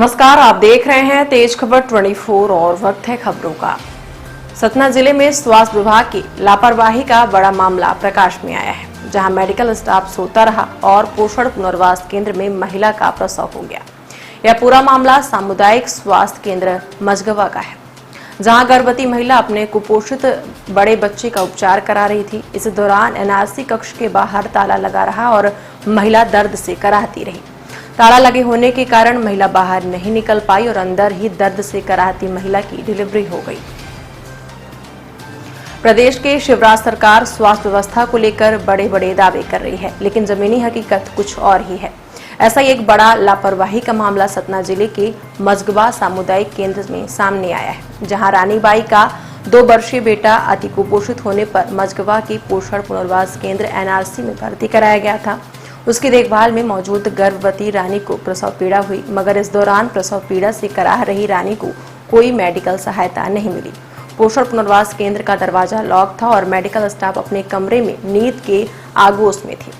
नमस्कार, आप देख रहे हैं तेज खबर 24 और वक्त है खबरों का। सतना जिले में स्वास्थ्य विभाग की लापरवाही का बड़ा मामला प्रकाश में आया है, जहां मेडिकल स्टाफ सोता रहा और पोषण पुनर्वास केंद्र में महिला का प्रसव हो गया। यह पूरा मामला सामुदायिक स्वास्थ्य केंद्र मझगवा का है, जहां गर्भवती महिला अपने कुपोषित बड़े बच्चे का उपचार करा रही थी। इस दौरान एनआरसी कक्ष के बाहर ताला लगा रहा और महिला दर्द से कराहती रही। ताला लगे होने के कारण महिला बाहर नहीं निकल पाई और अंदर ही दर्द से कराहती महिला की डिलीवरी हो गई। प्रदेश के शिवराज सरकार स्वास्थ्य व्यवस्था को लेकर बड़े बड़े दावे कर रही है, लेकिन जमीनी हकीकत कुछ और ही है। ऐसा ही एक बड़ा लापरवाही का मामला सतना जिले के मझगवा सामुदायिक केंद्र में सामने आया है, जहां रानीबाई का 2 वर्षीय बेटा अति कुपोषित होने पर मझगवा के पोषण पुनर्वास केंद्र एनआरसी में भर्ती कराया गया था। उसकी देखभाल में मौजूद गर्भवती रानी को प्रसव पीड़ा हुई, मगर इस दौरान प्रसव पीड़ा से कराह रही रानी को कोई मेडिकल सहायता नहीं मिली। पोषण पुनर्वास केंद्र का दरवाजा लॉक था और मेडिकल स्टाफ अपने कमरे में नींद के आगोश में थे।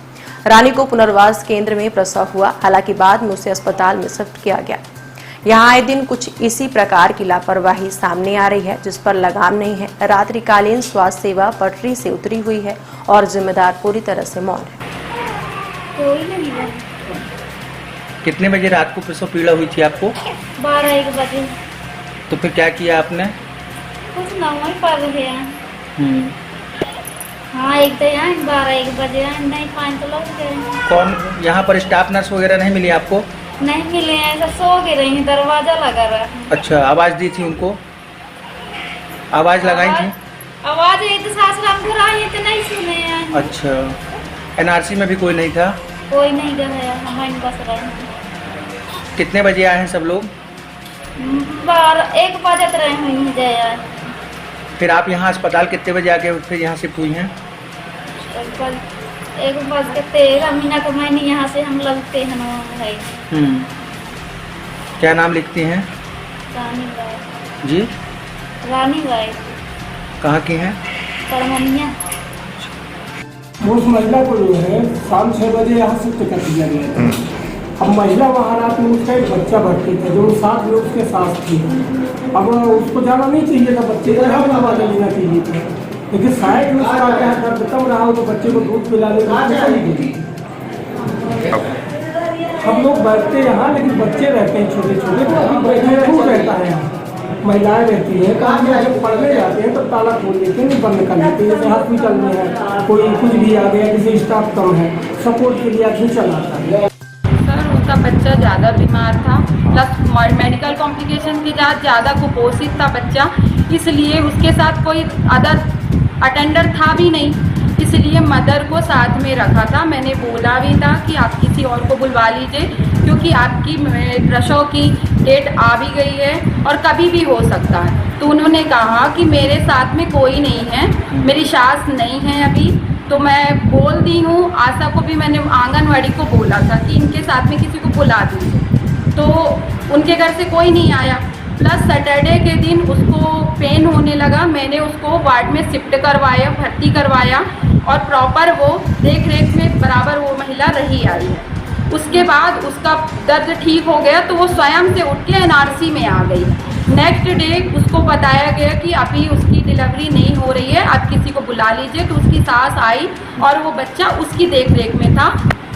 रानी को पुनर्वास केंद्र में प्रसव हुआ, हालांकि बाद में उसे अस्पताल में शिफ्ट किया गया। यहाँ आए दिन कुछ इसी प्रकार की लापरवाही सामने आ रही है, जिस पर लगाम नहीं है। रात्रिकालीन स्वास्थ्य सेवा पटरी से उतरी हुई है और जिम्मेदार पूरी तरह से मौन है। कोई नहीं है। कितने बजे रात को प्रसव पीड़ा हुई थी आपको? 12-1 बजे। तो फिर क्या किया आपने? कुछ ना वही पड़ रहे हैं। हाँ, एक तो यहाँ 12-1 बजे नहीं पानी तो लग गए। कौन यहाँ पर स्टाफ नर्स वगैरह नहीं मिली आपको? नहीं मिले हैं, ऐसा सो गे रही, दरवाजा लगा रहा। अच्छा, आवाज दी थी उनको? आवाज लगाई थी? आवाज ये तो सासराम को रही तो नहीं सुने हैं। अच्छा, एनआरसी में भी कोई नहीं था? कोई नहीं गया, हमारे बस रहे। कितने बजे आए हैं सब लोग? 12-1 बजे रहे हुई जया। फिर आप यहाँ अस्पताल कितने बजे आके फिर यहाँ शिफ्ट हुई हैं? 1:13 मैंने यहाँ से हम लगते हैं। क्या नाम लिखती हैं? रानी बाई। जी? Rani by. कहाँ की हैं? करमनिया। उस महिला को जो है शाम 6 बजे यहाँ शिफ्ट कर दिया गया था। अब महिला वहाँ रात में उसका एक बच्चा भर्ती था, जो 7 लोग उसके साथ थी। अब उसको जाना नहीं चाहिए था, बच्चे का हम दरवाजा लेना चाहिए था, लेकिन शायद उसका क्या दर्द कम रहा हो तो बच्चे को दूध पिला लेना चाहिए। हम लोग बैठते यहाँ, लेकिन बच्चे रहते हैं छोटे छोटे, तो अभी बैठे खूब रहता है यहाँ। महिलाएं रहती हैं, तो हम जब पढ़ने जाते हैं तो ताला खोल देते हैं, बंद कर देते हैं। जैसे हॉस्पिटल में है, कोई कुछ भी आ गया, किसी स्टाफ कम है, सपोर्ट के लिए आदमी चल आता है। सर, उसका बच्चा ज़्यादा बीमार था, प्लस मेडिकल कॉम्प्लिकेशन के साथ ज़्यादा कुपोषित था बच्चा, इसलिए उसके साथ कोई अदर अटेंडर था भी नहीं, इसलिए मदर को साथ में रखा था। मैंने बोला भी था कि आप किसी और को बुलवा लीजिए, क्योंकि आपकी प्रसव की डेट आ भी गई है और कभी भी हो सकता है। तो उन्होंने कहा कि मेरे साथ में कोई नहीं है, मेरी सास नहीं है अभी, तो मैं बोल दी हूँ। आशा को भी मैंने आंगनवाड़ी को बोला था कि इनके साथ में किसी को बुला दीजिए, तो उनके घर से कोई नहीं आया। प्लस सैटरडे के दिन उसको पेन होने लगा, मैंने उसको वार्ड में शिफ्ट करवाया, भर्ती करवाया और प्रॉपर वो देख रेख में बराबर वो महिला रही आई है। उसके बाद उसका दर्द ठीक हो गया तो वो स्वयं से उठ के एनआरसी में आ गई। नेक्स्ट डे उसको बताया गया कि अभी उसकी डिलीवरी नहीं हो रही है, आप किसी को बुला लीजिए। तो उसकी सास आई और वो बच्चा उसकी देख रेख में था।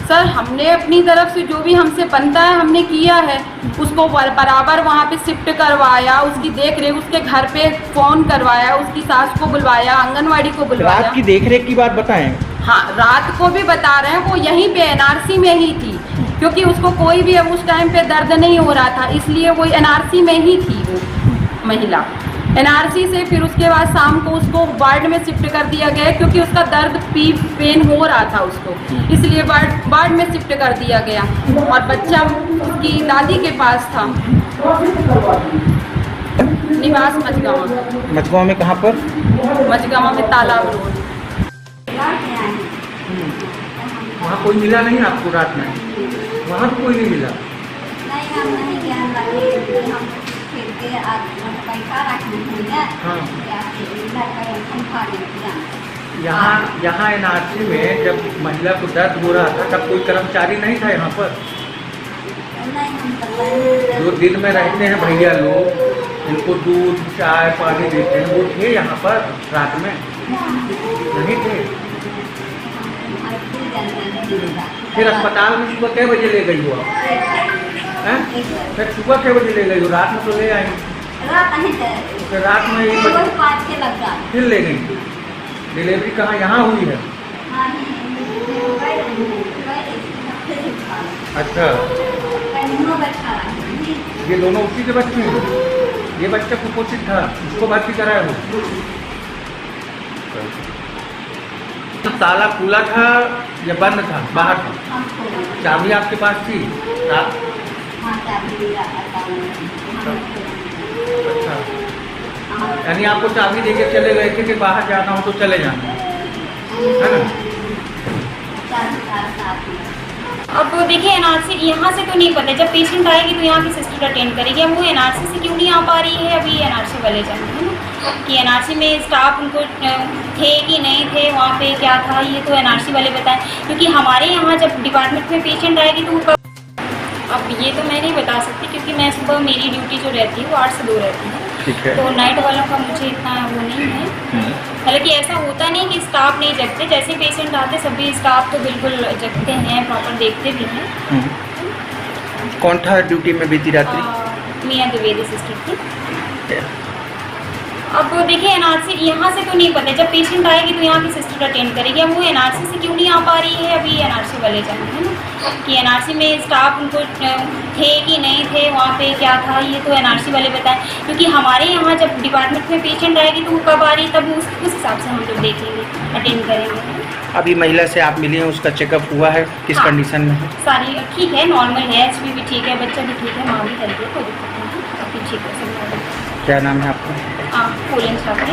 सर, हमने अपनी तरफ से जो भी हमसे बनता है हमने किया है। उसको बराबर वहाँ पे शिफ्ट करवाया, उसकी देख रेख, उसके घर पे फ़ोन करवाया, उसकी सास को बुलवाया, आंगनवाड़ी को बुलवाया। रात की देख रेख की बात बताएं। हाँ, रात को भी बता रहे हैं, वो यहीं पे एनआरसी में ही थी, क्योंकि उसको कोई भी उस टाइम पे दर्द नहीं हो रहा था, इसलिए वो एनआरसी में ही थी वो महिला। एनआरसी से फिर उसके बाद शाम को उसको वार्ड में शिफ्ट कर दिया गया, क्योंकि उसका दर्द पेन हो रहा था उसको, इसलिए वार्ड में शिफ्ट कर दिया गया। और बच्चा उसकी दादी के पास था। निवास मझगवा। मझगवा में कहाँ पर? मझगवा में तालाब रोड। वहाँ कोई मिला नहीं आपको रात में? वहाँ भी कोई नहीं मिला? नहीं, हम नहीं ज्ञान लगे, हम फिर के आज पैसा रखने हैं। हाँ। यहाँ एनआरसी में जब महिला को दर्द हो रहा था तब कोई कर्मचारी नहीं था यहाँ पर? नहीं हम बताएं। जो दिन में रहते हैं भैया लोग, इनको दूध चाय पानी देते हैं, वो थे यहाँ पर रात में? नहीं थे। फिर अस्पताल में सुबह कै बजे ले गई हो आप? हैं? फिर सुबह कै बजे ले गई हो? रात में तो ले आई। फिर रात में 1 बजे फिर ले गई। डिलीवरी कहाँ यहाँ हुई है? अच्छा, ये दोनों उसी के बच्चे हैं? ये बच्चा कुपोषित था, उसको भर्ती कराया हो? ताला खुला था या बंद था, बाहर था? चाबी आपके पास थी? अच्छा, यानी आपको चाबी देके चले गए थे कि बाहर जाना हो तो चले जाना, है ना? अब देखिए एनआरसी यहाँ से तो नहीं पता, जब पेशेंट आएगी तो यहाँ की सिस्टर अटेंड करेगी। अब वो एनआरसी से क्यों नहीं आ पा रही है, अभी एनआरसी वाले जाने है ना कि एनआरसी में स्टाफ उनको थे कि नहीं थे, वहाँ पे क्या था, ये तो एनआरसी वाले बताएं। क्योंकि हमारे यहाँ जब डिपार्टमेंट में पेशेंट आएगी तो वो अब ये तो मैं नहीं बता सकती, क्योंकि मैं सुबह मेरी ड्यूटी जो रहती है वो 8 से 2 रहती है, तो नाइट वालों का मुझे इतना वो नहीं है। हालांकि ऐसा होता नहीं कि स्टाफ नहीं जगते, जैसे पेशेंट आते सभी स्टाफ तो बिल्कुल जगते हैं, प्रॉपर देखते भी हैं। कौन था ड्यूटी में बीती रात्रि? मियाँ द्विवेदी सिस्टर थी। अब देखिए एनआरसी यहाँ से तो नहीं पता, जब पेशेंट आएगी तो यहाँ की सिस्टर अटेंड करेगी। अब वो एनआरसी से क्यों नहीं आ पा रही है, अभी एनआरसी वाले जाने है ना कि एनआरसी में स्टाफ उनको थे कि नहीं थे, वहाँ पे क्या था, ये तो एनआरसी वाले बताएं। क्योंकि हमारे यहाँ जब डिपार्टमेंट में पेशेंट आएगी तो वो कब आ रही, तब उस हिसाब से हम लोग देखेंगे, अटेंड करेंगे। अभी महिला से आप मिली हैं, उसका चेकअप हुआ है? किस कंडीशन में है? सारी ठीक है, नॉर्मल है, एचपी भी ठीक है, बच्चा भी ठीक है, माँ भी हेल्दी है, कोई दिक्कत नहीं है, अभी ठीक है सब। क्या नाम है आपका? पोलन छात्री।